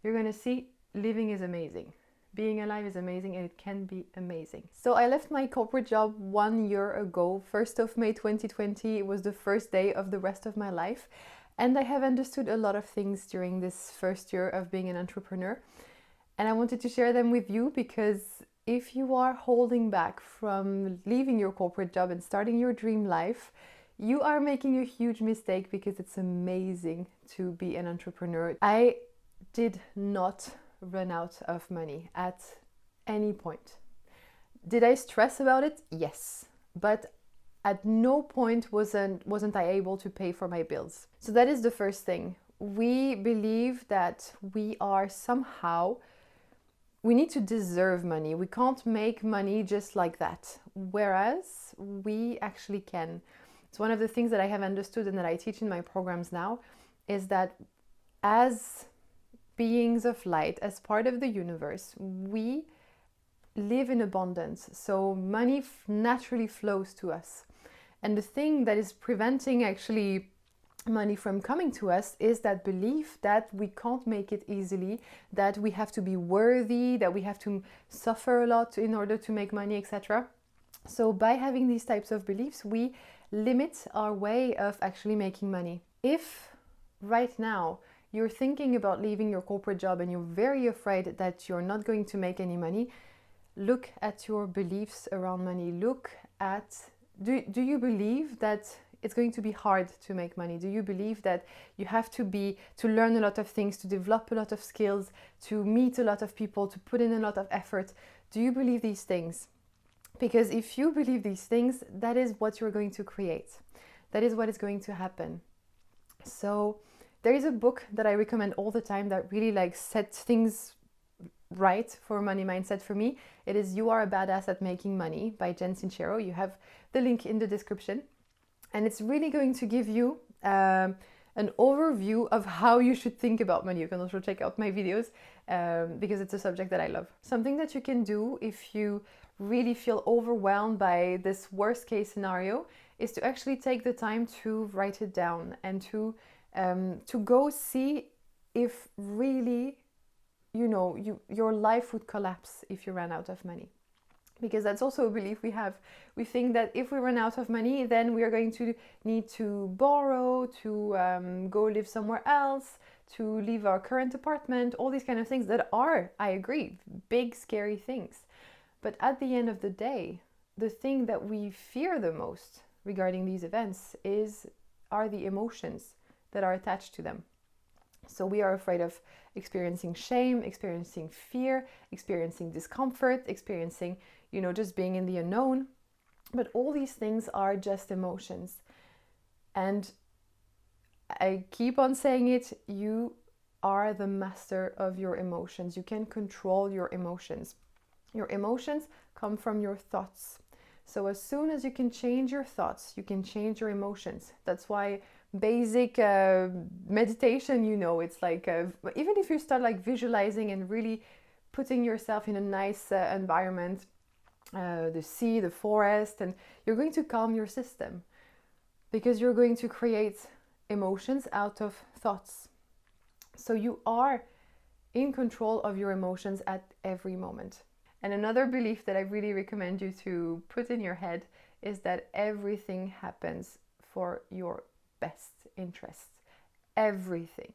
you're going to see living is amazing. Being alive is amazing, and it can be amazing. So I left my corporate job 1 year ago, 1st of May 2020. It was the first day of the rest of my life. And I have understood a lot of things during this first year of being an entrepreneur. And I wanted to share them with you because if you are holding back from leaving your corporate job and starting your dream life, you are making a huge mistake, because it's amazing to be an entrepreneur. I did not run out of money at any point. Did I stress about it? Yes. But at no point wasn't I able to pay for my bills. So that is the first thing. We believe that we need to deserve money. We can't make money just like that. Whereas we actually can. It's one of the things that I have understood and that I teach in my programs now, is that as beings of light, as part of the universe, we live in abundance. So money naturally flows to us. And the thing that is preventing actually money from coming to us is that belief that we can't make it easily, that we have to be worthy, that we have to suffer a lot in order to make money, etc. So by having these types of beliefs, we limit our way of actually making money. If right now you're thinking about leaving your corporate job and you're very afraid that you're not going to make any money, look at your beliefs around money. Look at, do you believe that it's going to be hard to make money? Do you believe that you have to learn a lot of things, to develop a lot of skills, to meet a lot of people, to put in a lot of effort? Do you believe these things? Because if you believe these things, that is what you're going to create. That is what is going to happen. So there is a book that I recommend all the time that really sets things right for money mindset for me. It is You Are a Badass at Making Money by Sincero. You have the link in the description. And it's really going to give you an overview of how you should think about money. You can also check out my videos because it's a subject that I love. Something that you can do if you really feel overwhelmed by this worst case scenario is to actually take the time to write it down and to go see if really, your life would collapse if you ran out of money. Because that's also a belief we have. We think that if we run out of money, then we are going to need to borrow, to go live somewhere else, to leave our current apartment, all these kind of things that are, I agree, big, scary things. But at the end of the day, the thing that we fear the most regarding these events are the emotions that are attached to them. So we are afraid of experiencing shame, experiencing fear, experiencing discomfort, experiencing, just being in the unknown. But all these things are just emotions. And I keep on saying it, you are the master of your emotions. You can control your emotions. Your emotions come from your thoughts. So as soon as you can change your thoughts, you can change your emotions. That's why basic meditation, it's even if you start visualizing and really putting yourself in a nice environment, the sea, the forest, and you're going to calm your system because you're going to create emotions out of thoughts. So you are in control of your emotions at every moment. And another belief that I really recommend you to put in your head is that everything happens for your best interest. Everything.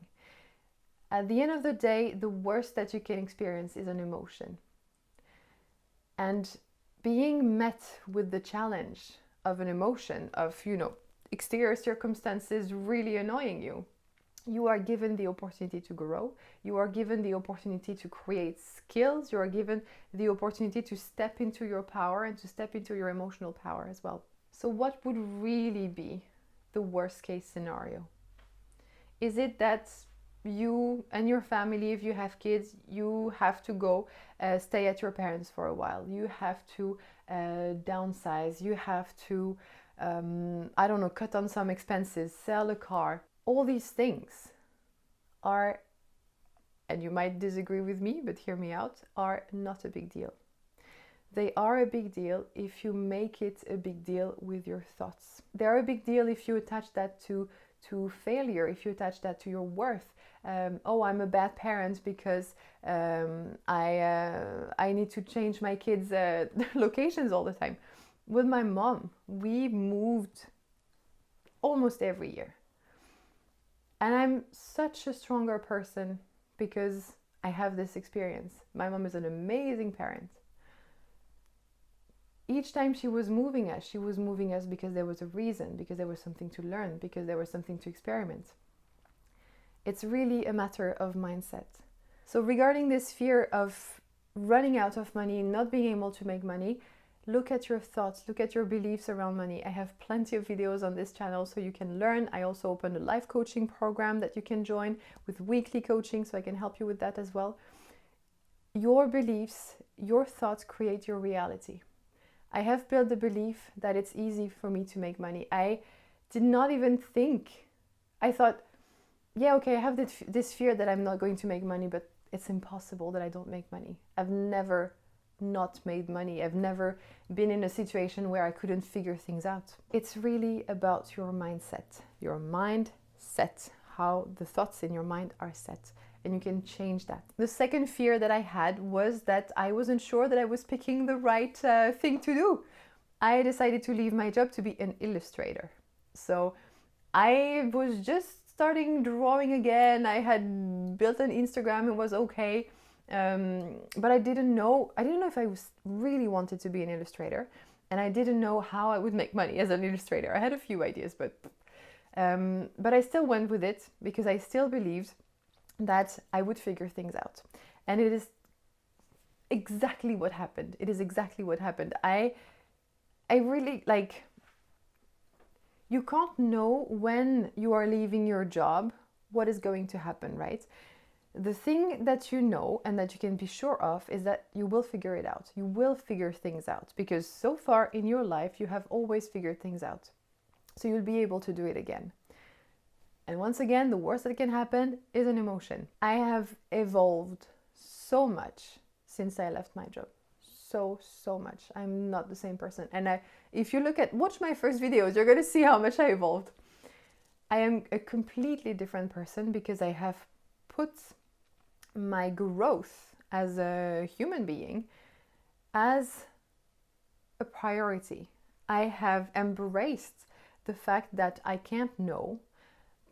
At the end of the day, the worst that you can experience is an emotion. And being met with the challenge of an emotion, of, exterior circumstances really annoying you, you are given the opportunity to grow. You are given the opportunity to create skills. You are given the opportunity to step into your power and to step into your emotional power as well. So what would really be the worst case scenario? Is it that you and your family, if you have kids, you have to go stay at your parents for a while? You have to downsize. You have to, cut on some expenses, sell a car. All these things are, and you might disagree with me, but hear me out, are not a big deal. They are a big deal if you make it a big deal with your thoughts. They are a big deal if you attach that to failure, if you attach that to your worth, oh, I'm a bad parent because I need to change my kids' locations all the time. With my mom, we moved almost every year. And I'm such a stronger person because I have this experience. My mom is an amazing parent. Each time she was moving us because there was a reason, because there was something to learn, because there was something to experiment. It's really a matter of mindset. So regarding this fear of running out of money, not being able to make money, look at your thoughts, look at your beliefs around money. I have plenty of videos on this channel so you can learn. I also opened a live coaching program that you can join with weekly coaching, so I can help you with that as well. Your beliefs, your thoughts create your reality. I have built the belief that it's easy for me to make money. I did not even think. I thought, yeah, okay, I have this fear that I'm not going to make money, but it's impossible that I don't make money. I've never not made money. I've never been in a situation where I couldn't figure things out. It's really about your mindset. Your mindset, how the thoughts in your mind are set. And you can change that. The second fear that I had was that I wasn't sure that I was picking the right thing to do. I decided to leave my job to be an illustrator. So I was just starting drawing again. I had built an Instagram, it was okay. But I didn't know if I really wanted to be an illustrator. And I didn't know how I would make money as an illustrator. I had a few ideas, but I still went with it because I still believed that I would figure things out. And it is exactly what happened. It is exactly what happened. I really, like, you can't know when you are leaving your job what is going to happen, right? The thing that you know and that you can be sure of is that you will figure it out. You will figure things out because so far in your life you have always figured things out. So you'll be able to do it again. And once again, the worst that can happen is an emotion. I have evolved so much since I left my job. So much. I'm not the same person. And if you watch my first videos, you're going to see how much I evolved. I am a completely different person because I have put my growth as a human being as a priority. I have embraced the fact that I can't know,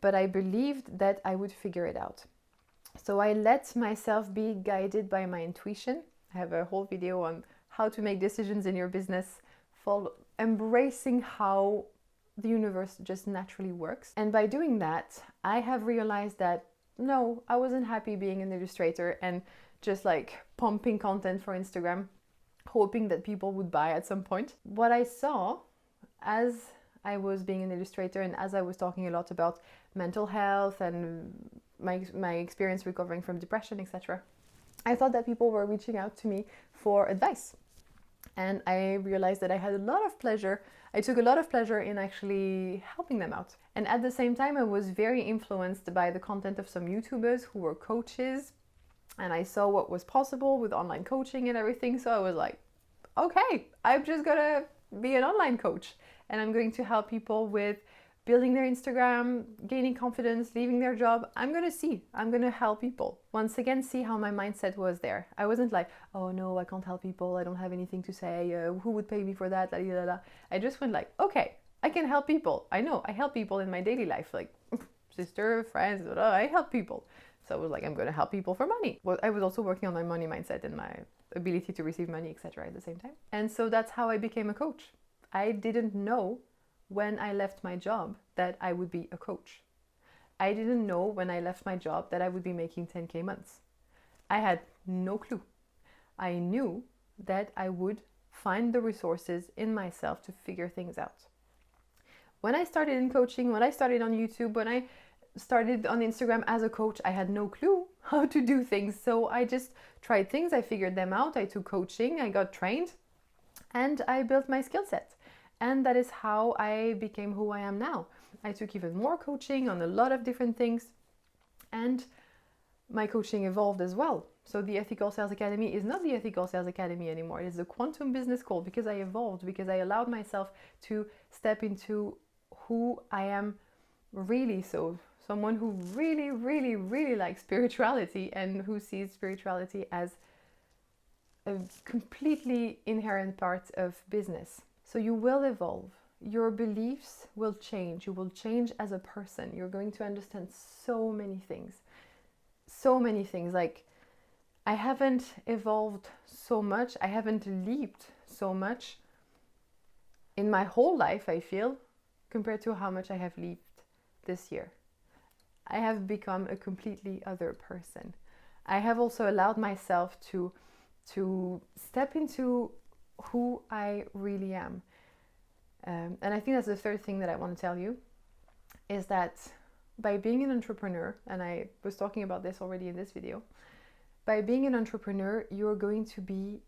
but I believed that I would figure it out. So I let myself be guided by my intuition. I have a whole video on how to make decisions in your business, embracing how the universe just naturally works. And by doing that, I have realized that no, I wasn't happy being an illustrator and just like pumping content for Instagram, hoping that people would buy at some point. What I saw as I was being an illustrator and as I was talking a lot about mental health and my experience recovering from depression, etc., I thought that people were reaching out to me for advice. And I realized that I had a lot of pleasure. I took a lot of pleasure in actually helping them out. And at the same time, I was very influenced by the content of some YouTubers who were coaches. And I saw what was possible with online coaching and everything. So I was like, okay, I'm just gonna be an online coach. And I'm going to help people with building their Instagram, gaining confidence, leaving their job. I'm gonna help people. Once again, see how my mindset was there. I wasn't like, oh no, I can't help people. I don't have anything to say. Who would pay me for that? I just went like, okay, I can help people. I know I help people in my daily life, like sister, friends, I help people. So I was like, I'm gonna help people for money. Well, I was also working on my money mindset and my ability to receive money, etc. at the same time. And so that's how I became a coach. I didn't know when I left my job that I would be a coach. I didn't know when I left my job that I would be making 10K months. I had no clue. I knew that I would find the resources in myself to figure things out. When I started in coaching, when I started on YouTube, when I started on Instagram as a coach, I had no clue how to do things. So I just tried things, I figured them out, I took coaching, I got trained, and I built my skill set. And that is how I became who I am now. I took even more coaching on a lot of different things, and my coaching evolved as well. So the Ethical Sales Academy is not the Ethical Sales Academy anymore. It is the Quantum Business School because I evolved, because I allowed myself to step into who I am really. So someone who really, really, really likes spirituality and who sees spirituality as a completely inherent part of business. So you will evolve. Your beliefs will change. You will change as a person. You're going to understand so many things. So many things. Like, I haven't evolved so much. I haven't leaped so much in my whole life, I feel, compared to how much I have leaped this year. I have become a completely other person. I have also allowed myself to step into who I really am. And I think that's the third thing that I want to tell you, is that by being an entrepreneur, and I was talking about this already in this video, by being an entrepreneur, you're going to be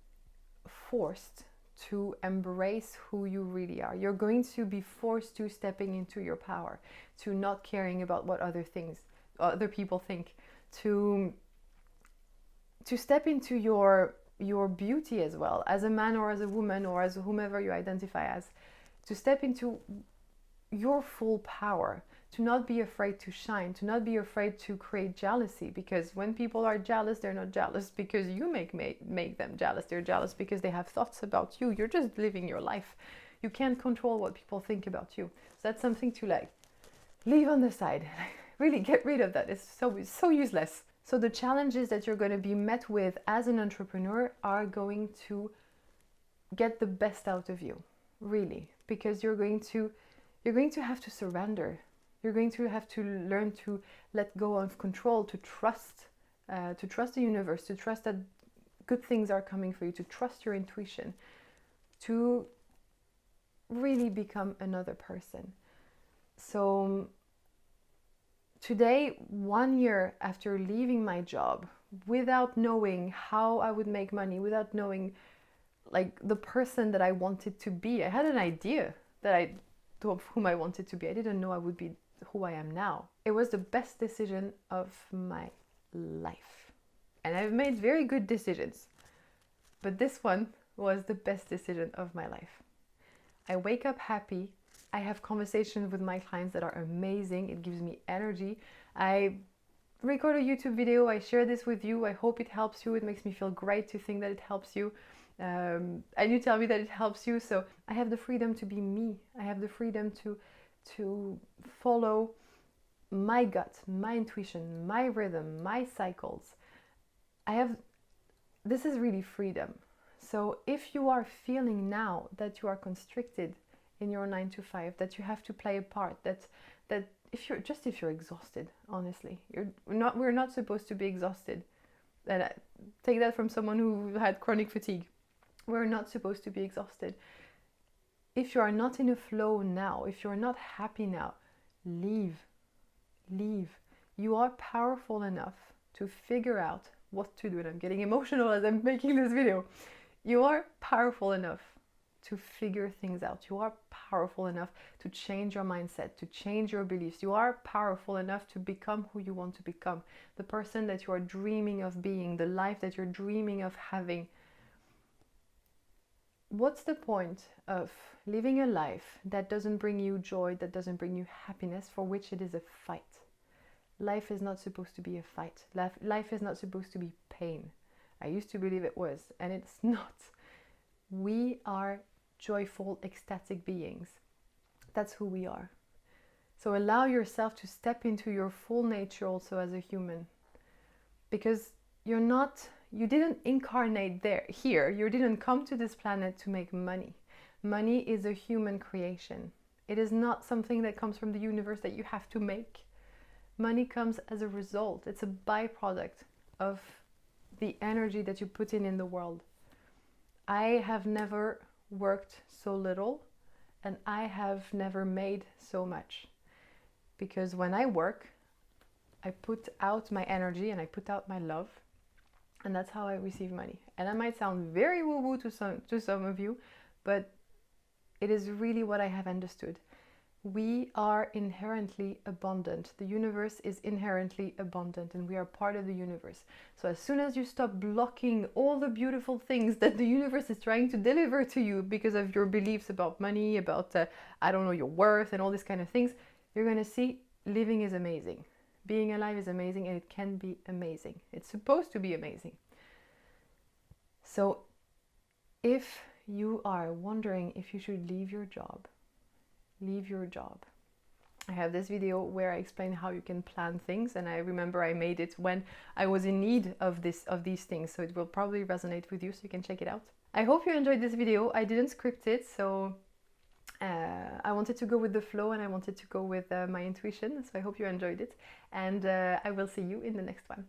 forced to embrace who you really are. You're going to be forced to stepping into your power, to not caring about what other people think, to step into your beauty as well, as a man or as a woman or as whomever you identify as, to step into your full power, to not be afraid to shine, to not be afraid to create jealousy, because when people are jealous, they're not jealous because you make them jealous. They're jealous because they have thoughts about you. You're just living your life. You can't control what people think about you. So that's something to like leave on the side. Really get rid of that. It's so useless. So the challenges that you're going to be met with as an entrepreneur are going to get the best out of you, really, because you're going to have to surrender. You're going to have to learn to let go of control, to trust the universe, to trust that good things are coming for you, to trust your intuition, to really become another person. So today, 1 year after leaving my job, without knowing how I would make money, without knowing like the person that I wanted to be, I had an idea of whom I wanted to be. I didn't know I would be who I am now. It was the best decision of my life. And I've made very good decisions, but this one was the best decision of my life. I wake up happy. I have conversations with my clients that are amazing. It gives me energy. I record a YouTube video. I share this with you. I hope it helps you. It makes me feel great to think that it helps you. And you tell me that it helps you. So I have the freedom to be me. I have the freedom to follow my gut, my intuition, my rhythm, my cycles. This is really freedom. So if you are feeling now that you are constricted in your 9 to 5, that you have to play a part, that if you're exhausted, honestly, we're not supposed to be exhausted. And I take that from someone who had chronic fatigue. We're not supposed to be exhausted. If you are not in a flow now, if you're not happy now, leave. You are powerful enough to figure out what to do. And I'm getting emotional as I'm making this video. You are powerful enough to figure things out. You are powerful enough to change your mindset, to change your beliefs. You are powerful enough to become who you want to become, the person that you are dreaming of being, the life that you're dreaming of having. What's the point of living a life that doesn't bring you joy, that doesn't bring you happiness, for which it is a fight? Life is not supposed to be a fight. Life is not supposed to be pain. I used to believe it was, and it's not. We are joyful, ecstatic beings. That's who we are. So allow yourself to step into your full nature also as a human. Because you didn't incarnate here. You didn't come to this planet to make money. Money is a human creation. It is not something that comes from the universe that you have to make. Money comes as a result. It's a byproduct of the energy that you put in the world. I have never worked so little, and I have never made so much. Because when I work, I put out my energy and I put out my love, and that's how I receive money. And that might sound very woo-woo to some of you, but it is really what I have understood. We are inherently abundant. The universe is inherently abundant, and we are part of the universe. So as soon as you stop blocking all the beautiful things that the universe is trying to deliver to you because of your beliefs about money, about, your worth and all these kind of things, you're going to see living is amazing. Being alive is amazing, and it can be amazing. It's supposed to be amazing. So if you are wondering if you should leave your job, leave your job. I have this video where I explain how you can plan things, and I remember I made it when I was in need of these things, so it will probably resonate with you, so you can check it out. I hope you enjoyed this video. I didn't script it, so I wanted to go with the flow, and I wanted to go with my intuition, so I hope you enjoyed it, and I will see you in the next one.